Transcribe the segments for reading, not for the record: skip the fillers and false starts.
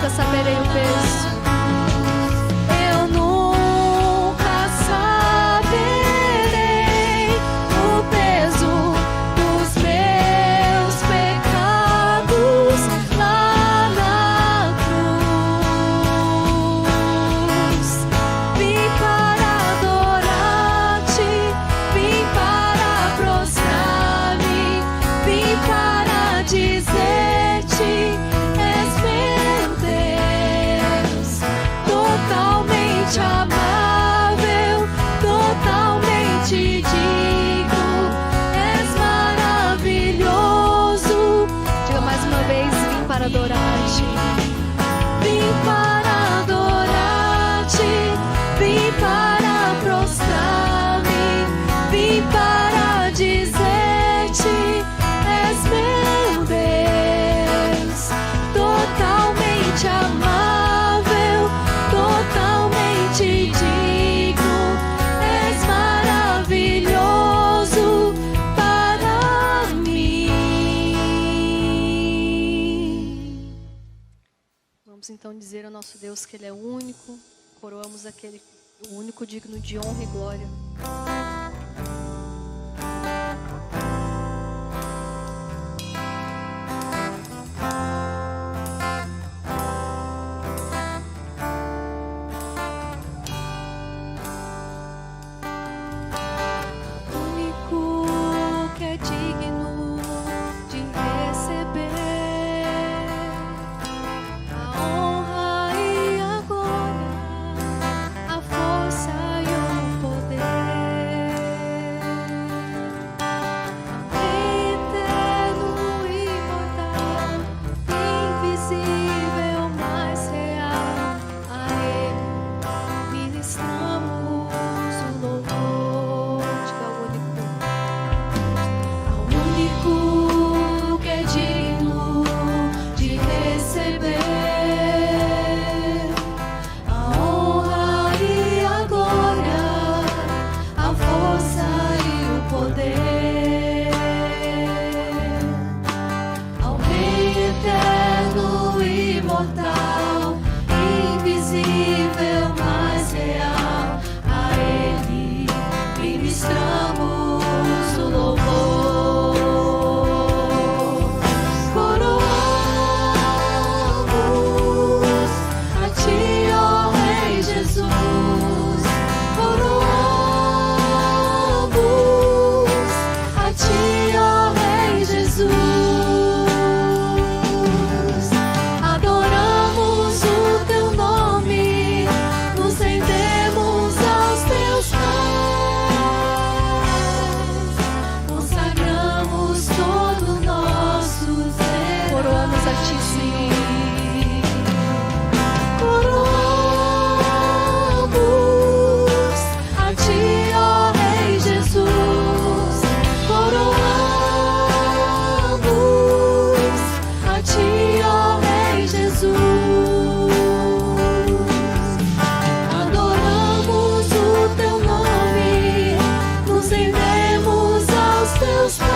nunca saberei o peso. Eu nunca saberei o peso dos meus pecados lá na cruz. Vim para adorar-te, vim para prostrar-me, vim para dizer-te: és meu Deus, totalmente amável, totalmente digno, és maravilhoso. Diga mais uma vez: vim para adorar-te. Vim para adorar-te, vim para prostrar-me, vim para dizer-te: és meu Deus, totalmente amável, totalmente digno, és maravilhoso para mim. Vamos então dizer ao nosso Deus que Ele é o único. Coroamos aquele, o único digno de honra e glória. Único que é digno de receber a honra e a glória, a força e o poder. Eterno, imortal, invisível, mais real, a Ele ministramos o louvor. Diga: ao único que é digno de receber a honra e a glória, a força e o poder. Ao Rei eterno, imortal, invisível, mais real, a Ele ministramos o louvor. Coroamos a Ti, ó Rei Jesus. Coroamos a Ti, ó Rei Jesus. Adoramos o Teu nome, nos rendemos aos Teus pés, consagramos todo o nosso ser. Coroamos a Ti, Senhor. Coroamos a Ti, ó Rei Jesus. Coroamos a Ti, ó Rei Jesus. Adoramos o Teu nome, nos rendemos aos Teus pés,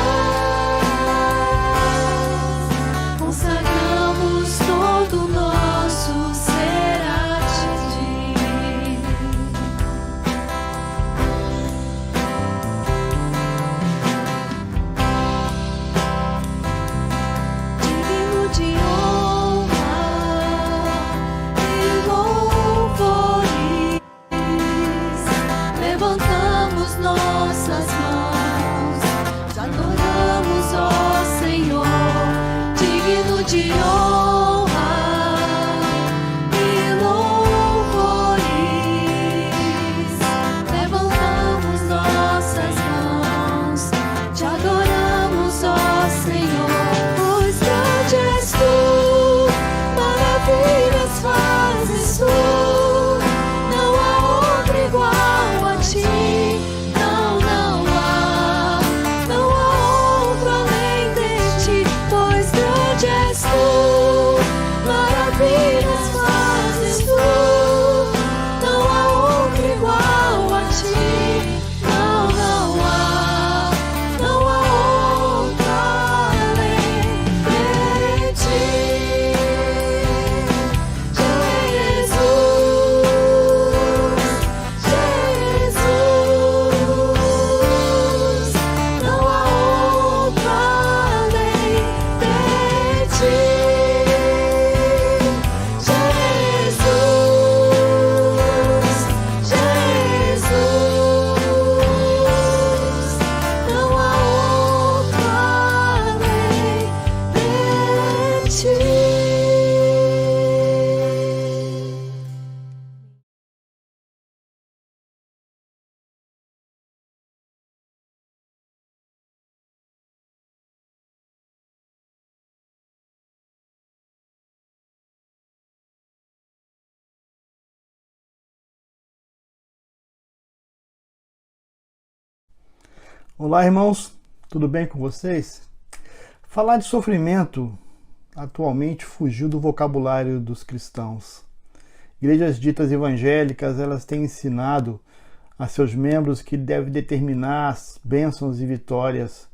consagramos todo o nosso ser a Ti. Digno de honra e louvores, levantamos nossas mãos, te adoramos. Olá, irmãos, tudo bem com vocês? Falar de sofrimento atualmente fugiu do vocabulário dos cristãos. Igrejas ditas evangélicas, elas têm ensinado a seus membros que devem determinar as bênçãos e vitórias.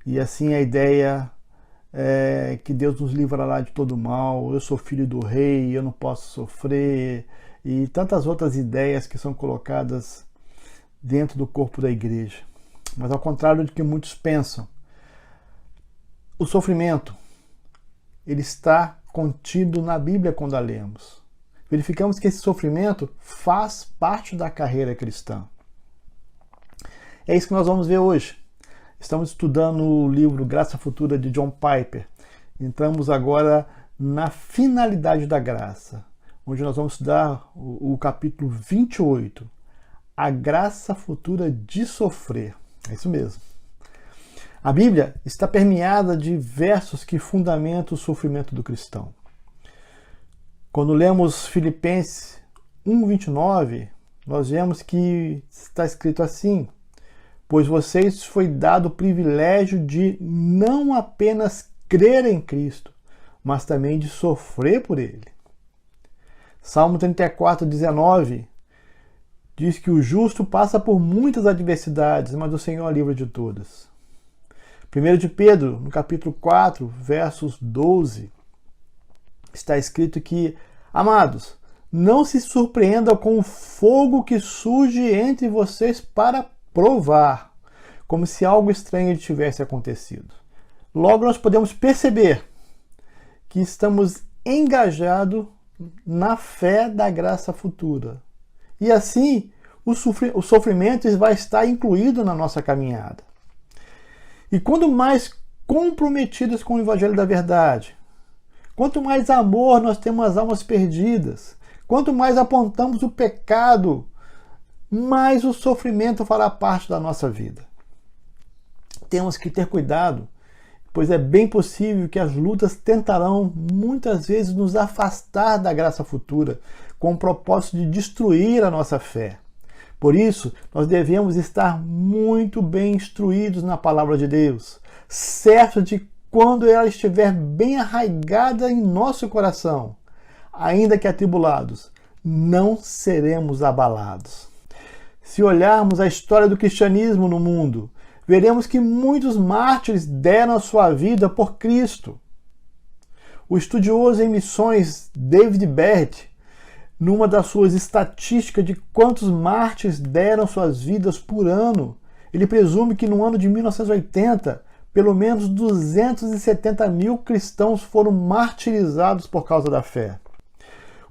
E assim a ideia é que Deus nos livrará de todo mal, eu sou filho do rei, eu não posso sofrer, e tantas outras ideias que são colocadas dentro do corpo da igreja. Mas ao contrário do que muitos pensam, o sofrimento, ele está contido na Bíblia quando a lemos. Verificamos que esse sofrimento faz parte da carreira cristã. É isso que nós vamos ver hoje. Estamos estudando o livro Graça Futura de John Piper. Entramos agora na finalidade da graça, onde nós vamos estudar o capítulo 28, a graça futura de sofrer. É isso mesmo. A Bíblia está permeada de versos que fundamentam o sofrimento do cristão. Quando lemos Filipenses 1:29, nós vemos que está escrito assim: pois vocês foi dado o privilégio de não apenas crer em Cristo, mas também de sofrer por Ele. Salmo 34:19 diz que o justo passa por muitas adversidades, mas o Senhor livra de todas. 1 de Pedro, no capítulo 4, versos 12, está escrito que, amados, não se surpreendam com o fogo que surge entre vocês para provar, como se algo estranho tivesse acontecido. Logo nós podemos perceber que estamos engajados na fé da graça futura. E assim, o sofrimento vai estar incluído na nossa caminhada. E quanto mais comprometidos com o Evangelho da Verdade, quanto mais amor nós temos às almas perdidas, quanto mais apontamos o pecado, mais o sofrimento fará parte da nossa vida. Temos que ter cuidado, pois é bem possível que as lutas tentarão muitas vezes nos afastar da graça futura, com o propósito de destruir a nossa fé. Por isso, nós devemos estar muito bem instruídos na palavra de Deus, certos de quando ela estiver bem arraigada em nosso coração, ainda que atribulados, não seremos abalados. Se olharmos a história do cristianismo no mundo, veremos que muitos mártires deram a sua vida por Cristo. O estudioso em missões David Barrett, numa das suas estatísticas de quantos mártires deram suas vidas por ano, ele presume que no ano de 1980, pelo menos 270 mil cristãos foram martirizados por causa da fé.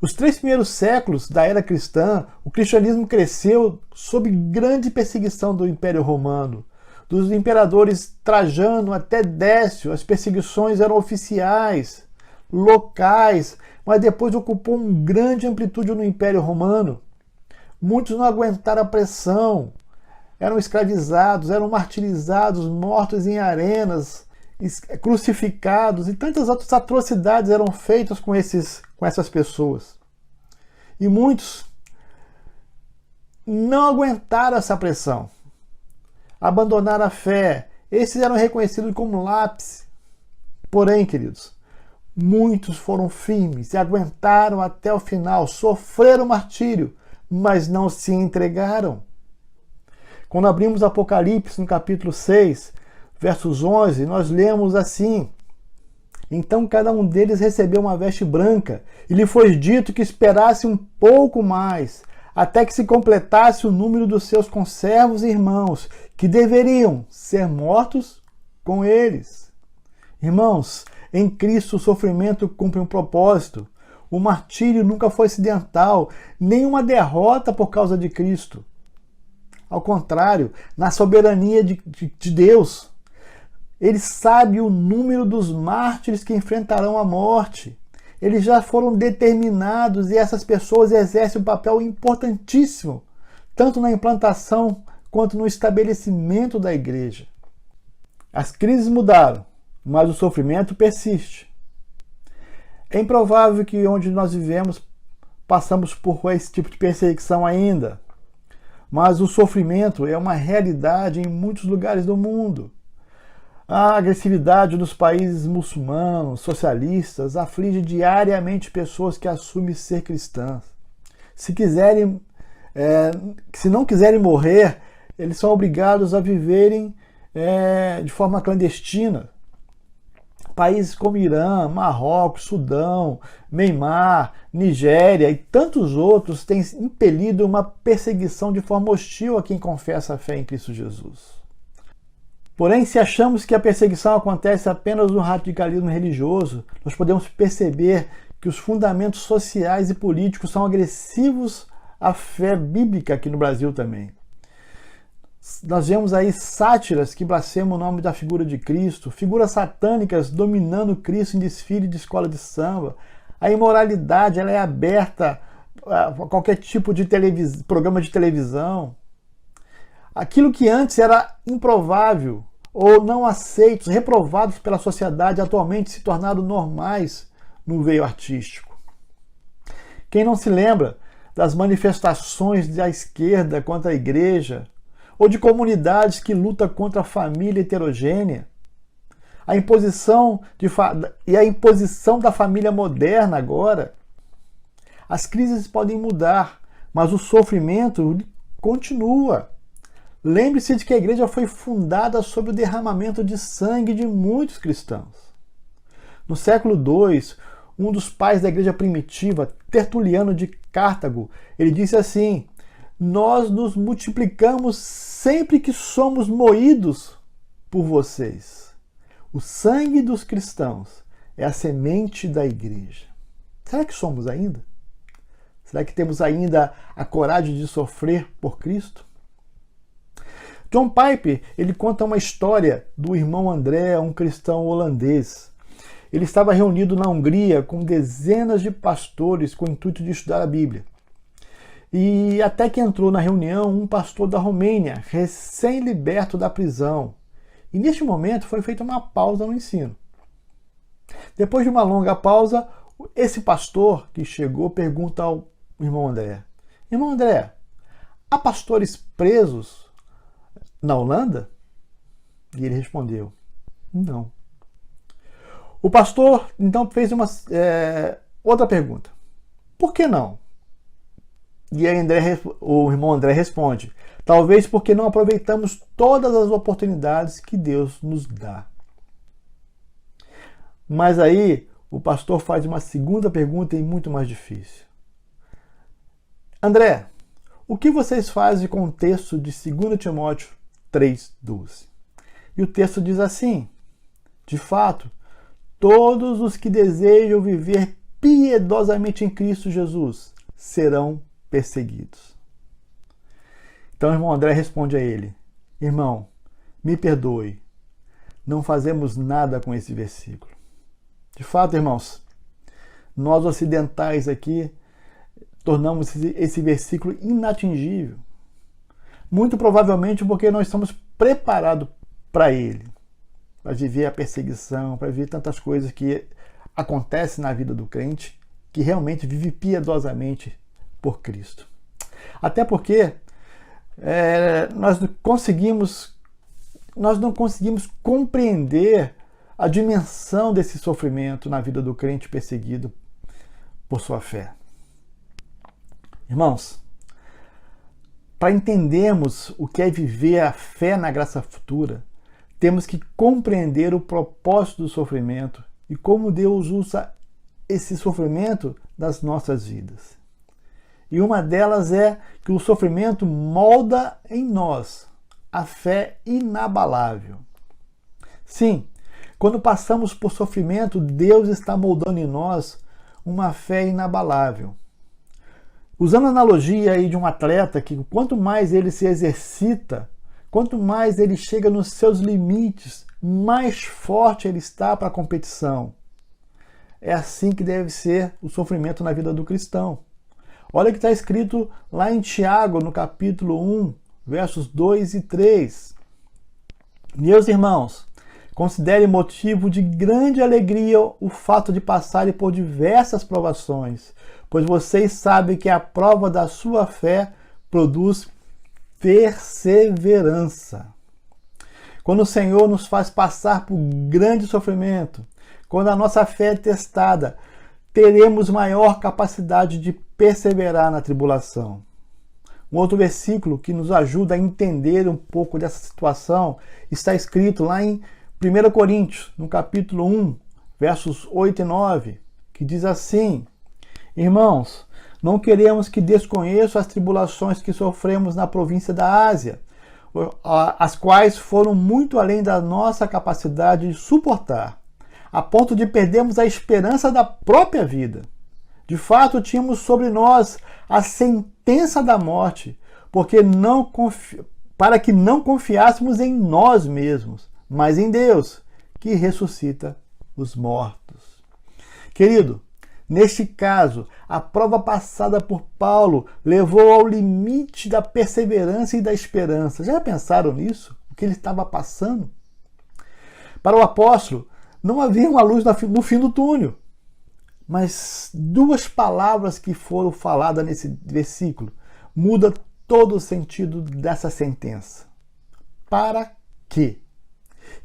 Os 3 primeiros séculos da era cristã, o cristianismo cresceu sob grande perseguição do Império Romano. Dos imperadores Trajano até Décio, as perseguições eram oficiais, locais, mas depois ocupou uma grande amplitude no Império Romano. Muitos não aguentaram a pressão, eram escravizados, eram martirizados, mortos em arenas, crucificados, e tantas outras atrocidades eram feitas com essas pessoas. E muitos não aguentaram essa pressão, abandonaram a fé. Esses eram reconhecidos como lápis. Porém, queridos, muitos foram firmes e aguentaram até o final, sofreram martírio, mas não se entregaram. Quando abrimos Apocalipse no capítulo 6, versos 11, nós lemos assim: então cada um deles recebeu uma veste branca, e lhe foi dito que esperasse um pouco mais, até que se completasse o número dos seus conservos e irmãos, que deveriam ser mortos com eles. Irmãos, em Cristo o sofrimento cumpre um propósito. O martírio nunca foi acidental, nem uma derrota por causa de Cristo. Ao contrário, na soberania de Deus, Ele sabe o número dos mártires que enfrentarão a morte. Eles já foram determinados e essas pessoas exercem um papel importantíssimo, tanto na implantação quanto no estabelecimento da igreja. As crises mudaram, mas o sofrimento persiste. É improvável que onde nós vivemos passamos por esse tipo de perseguição ainda, mas o sofrimento é uma realidade em muitos lugares do mundo. A agressividade dos países muçulmanos, socialistas, aflige diariamente pessoas que assumem ser cristãs. Se não quiserem morrer, eles são obrigados a viverem de forma clandestina. Países como Irã, Marrocos, Sudão, Myanmar, Nigéria e tantos outros têm impelido uma perseguição de forma hostil a quem confessa a fé em Cristo Jesus. Porém, se achamos que a perseguição acontece apenas no radicalismo religioso, nós podemos perceber que os fundamentos sociais e políticos são agressivos à fé bíblica aqui no Brasil também. Nós vemos aí sátiras que blasfemam o nome da figura de Cristo, figuras satânicas dominando Cristo em desfile de escola de samba. A imoralidade ela é aberta a qualquer tipo de programa de televisão. Aquilo que antes era improvável ou não aceitos, reprovados pela sociedade, atualmente se tornaram normais no meio artístico. Quem não se lembra das manifestações da esquerda contra a igreja, ou de comunidades que lutam contra a família heterogênea? A imposição da família moderna agora. As crises podem mudar, mas o sofrimento continua. Lembre-se de que a igreja foi fundada sobre o derramamento de sangue de muitos cristãos. No século II, um dos pais da igreja primitiva, Tertuliano de Cartago, ele disse assim: nós nos multiplicamos sempre que somos moídos por vocês. O sangue dos cristãos é a semente da igreja. Será que somos ainda? Será que temos ainda a coragem de sofrer por Cristo? John Piper, ele conta uma história do irmão André, um cristão holandês. Ele estava reunido na Hungria com dezenas de pastores com o intuito de estudar a Bíblia. E até que entrou na reunião um pastor da Romênia, recém-liberto da prisão. E neste momento foi feita uma pausa no ensino. Depois de uma longa pausa, esse pastor que chegou pergunta ao irmão André: irmão André, há pastores presos na Holanda? E ele respondeu: não. O pastor então fez outra pergunta: por que não? E aí o irmão André responde: talvez porque não aproveitamos todas as oportunidades que Deus nos dá. Mas aí o pastor faz uma segunda pergunta e muito mais difícil: André, o que vocês fazem com o texto de 2 Timóteo 3,12? E o texto diz assim: de fato, todos os que desejam viver piedosamente em Cristo Jesus serão perseguidos. Então o irmão André responde a ele: irmão, me perdoe, não fazemos nada com esse versículo. De fato, irmãos, nós ocidentais aqui tornamos esse versículo inatingível. Muito provavelmente porque nós estamos preparados para ele, para viver a perseguição, para viver tantas coisas que acontecem na vida do crente, que realmente vive piedosamente por Cristo. Até porque nós não conseguimos compreender a dimensão desse sofrimento na vida do crente perseguido por sua fé. Irmãos, para entendermos o que é viver a fé na graça futura, temos que compreender o propósito do sofrimento e como Deus usa esse sofrimento nas nossas vidas. E uma delas é que o sofrimento molda em nós a fé inabalável. Sim, quando passamos por sofrimento, Deus está moldando em nós uma fé inabalável. Usando a analogia aí de um atleta que quanto mais ele se exercita, quanto mais ele chega nos seus limites, mais forte ele está para a competição. É assim que deve ser o sofrimento na vida do cristão. Olha o que está escrito lá em Tiago, no capítulo 1, versos 2 e 3. Meus irmãos, considere motivo de grande alegria o fato de passarem por diversas provações, pois vocês sabem que a prova da sua fé produz perseverança. Quando o Senhor nos faz passar por grande sofrimento, quando a nossa fé é testada, teremos maior capacidade de perseverar na tribulação. Um outro versículo que nos ajuda a entender um pouco dessa situação está escrito lá em 1 Coríntios, no capítulo 1, versos 8 e 9, que diz assim: Irmãos, não queremos que desconheçam as tribulações que sofremos na província da Ásia, as quais foram muito além da nossa capacidade de suportar, a ponto de perdermos a esperança da própria vida. De fato, tínhamos sobre nós a sentença da morte, para que não confiássemos em nós mesmos, mas em Deus, que ressuscita os mortos. Querido, neste caso, a prova passada por Paulo levou ao limite da perseverança e da esperança. Já pensaram nisso? O que ele estava passando? Para o apóstolo, não havia uma luz no fim do túnel. Mas duas palavras que foram faladas nesse versículo mudam todo o sentido dessa sentença. Para quê?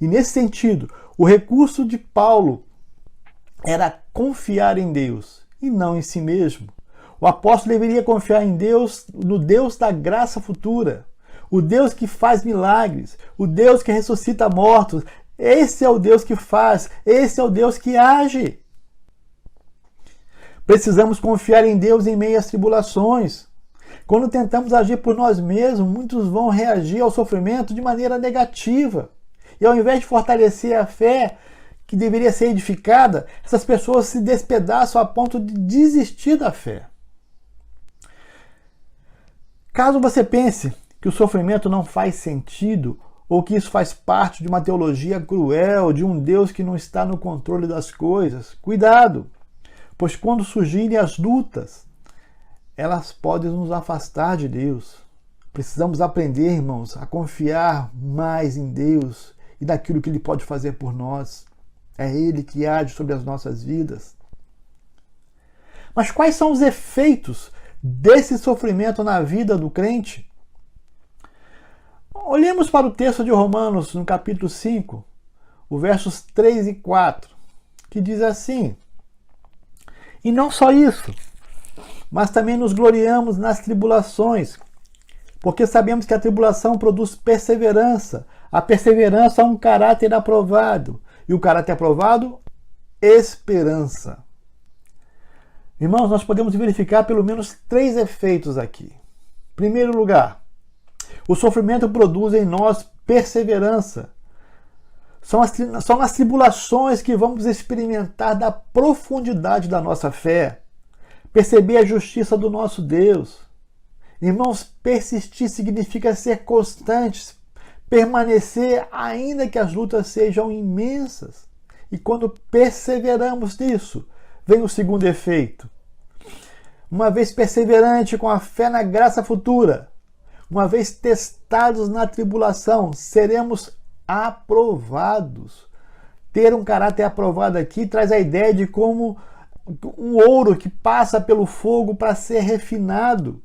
E nesse sentido, o recurso de Paulo era confiar em Deus e não em si mesmo. O apóstolo deveria confiar em Deus, no Deus da graça futura, o Deus que faz milagres, o Deus que ressuscita mortos. Esse é o Deus que faz, esse é o Deus que age. Precisamos confiar em Deus em meio às tribulações. Quando tentamos agir por nós mesmos, muitos vão reagir ao sofrimento de maneira negativa. E ao invés de fortalecer a fé que deveria ser edificada, essas pessoas se despedaçam a ponto de desistir da fé. Caso você pense que o sofrimento não faz sentido, ou que isso faz parte de uma teologia cruel, de um Deus que não está no controle das coisas, cuidado! Pois quando surgirem as lutas, elas podem nos afastar de Deus. Precisamos aprender, irmãos, a confiar mais em Deus e naquilo que Ele pode fazer por nós. É Ele que age sobre as nossas vidas. Mas quais são os efeitos desse sofrimento na vida do crente? Olhemos para o texto de Romanos, no capítulo 5, os versos 3 e 4, que diz assim: E não só isso, mas também nos gloriamos nas tribulações, porque sabemos que a tribulação produz perseverança, a perseverança é um caráter aprovado, e o caráter aprovado, esperança. Irmãos, nós podemos verificar pelo menos 3 efeitos aqui. Em primeiro lugar, o sofrimento produz em nós perseverança. São nas tribulações que vamos experimentar da profundidade da nossa fé, perceber a justiça do nosso Deus. Irmãos, persistir significa ser constantes, permanecer ainda que as lutas sejam imensas. E quando perseveramos nisso, vem o segundo efeito. Uma vez perseverante com a fé na graça futura, uma vez testados na tribulação, seremos aprovados. Ter um caráter aprovado aqui traz a ideia de como um ouro que passa pelo fogo para ser refinado.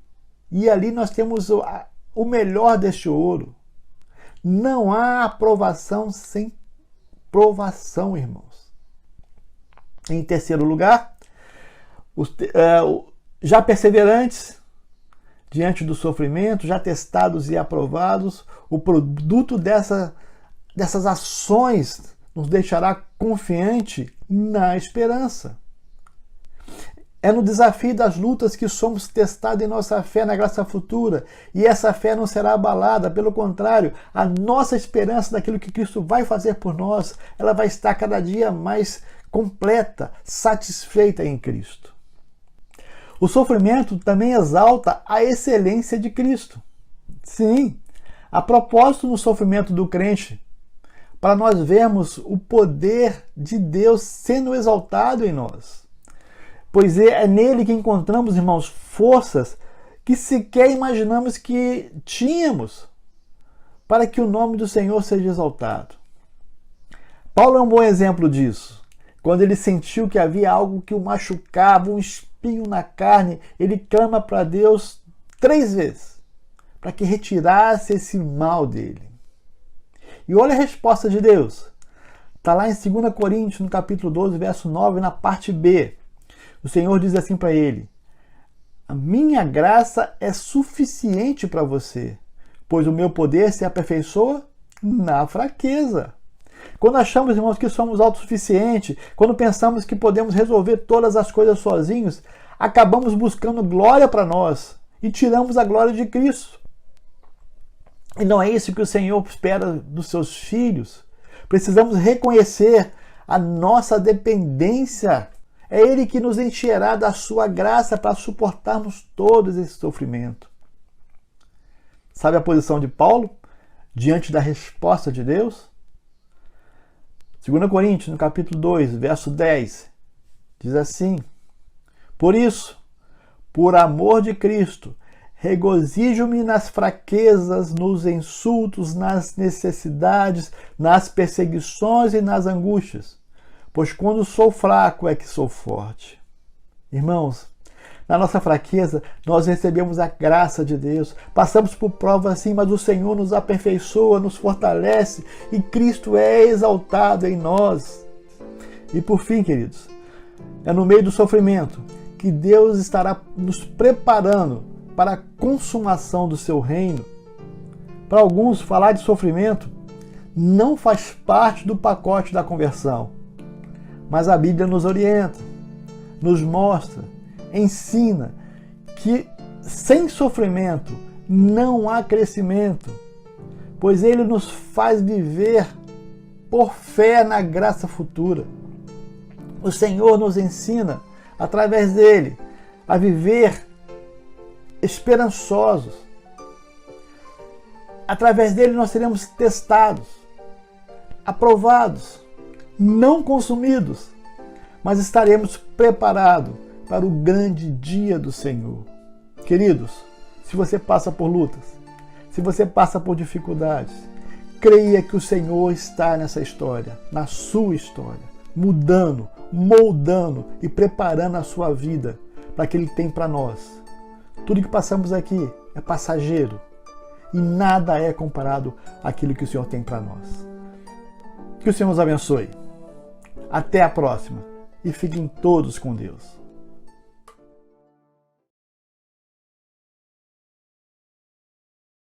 E ali nós temos o melhor deste ouro. Não há aprovação sem provação, irmãos. Em terceiro lugar, já perseverantes diante do sofrimento, já testados e aprovados, o produto dessas ações nos deixará confiante na esperança. É no desafio das lutas que somos testados em nossa fé na graça futura, e essa fé não será abalada, pelo contrário, a nossa esperança daquilo que Cristo vai fazer por nós, ela vai estar cada dia mais completa, satisfeita em Cristo. O sofrimento também exalta a excelência de Cristo. Sim, há propósito no sofrimento do crente, para nós vermos o poder de Deus sendo exaltado em nós. Pois é nele que encontramos, irmãos, forças que sequer imaginamos que tínhamos, para que o nome do Senhor seja exaltado. Paulo é um bom exemplo disso. Quando ele sentiu que havia algo que o machucava, um espinho na carne, ele clama para Deus 3 vezes, para que retirasse esse mal dele. E olha a resposta de Deus. Está lá em 2 Coríntios, no capítulo 12, verso 9, na parte B. O Senhor diz assim para ele: a minha graça é suficiente para você, pois o meu poder se aperfeiçoa na fraqueza. Quando achamos, irmãos, que somos autossuficientes, quando pensamos que podemos resolver todas as coisas sozinhos, acabamos buscando glória para nós e tiramos a glória de Cristo. E não é isso que o Senhor espera dos seus filhos. Precisamos reconhecer a nossa dependência. É Ele que nos encherá da sua graça para suportarmos todo esse sofrimento. Sabe a posição de Paulo diante da resposta de Deus? 2 Coríntios, no capítulo 2, verso 10, diz assim: por isso, por amor de Cristo, regozijo-me nas fraquezas, nos insultos, nas necessidades, nas perseguições e nas angústias, pois quando sou fraco é que sou forte. Irmãos, na nossa fraqueza, nós recebemos a graça de Deus. Passamos por provas sim, mas o Senhor nos aperfeiçoa, nos fortalece e Cristo é exaltado em nós. E por fim, queridos, é no meio do sofrimento que Deus estará nos preparando para a consumação do seu reino. Para alguns, falar de sofrimento não faz parte do pacote da conversão. Mas a Bíblia nos orienta, nos mostra, ensina que sem sofrimento não há crescimento, pois ele nos faz viver por fé na graça futura. O Senhor nos ensina, através dele, a viver esperançosos. Através dele nós seremos testados, aprovados, não consumidos, mas estaremos preparados para o grande dia do Senhor. Queridos, se você passa por lutas, se você passa por dificuldades, creia que o Senhor está nessa história, na sua história, mudando, moldando e preparando a sua vida para o que Ele tem para nós. Tudo que passamos aqui é passageiro e nada é comparado àquilo que o Senhor tem para nós. Que o Senhor nos abençoe. Até a próxima e fiquem todos com Deus.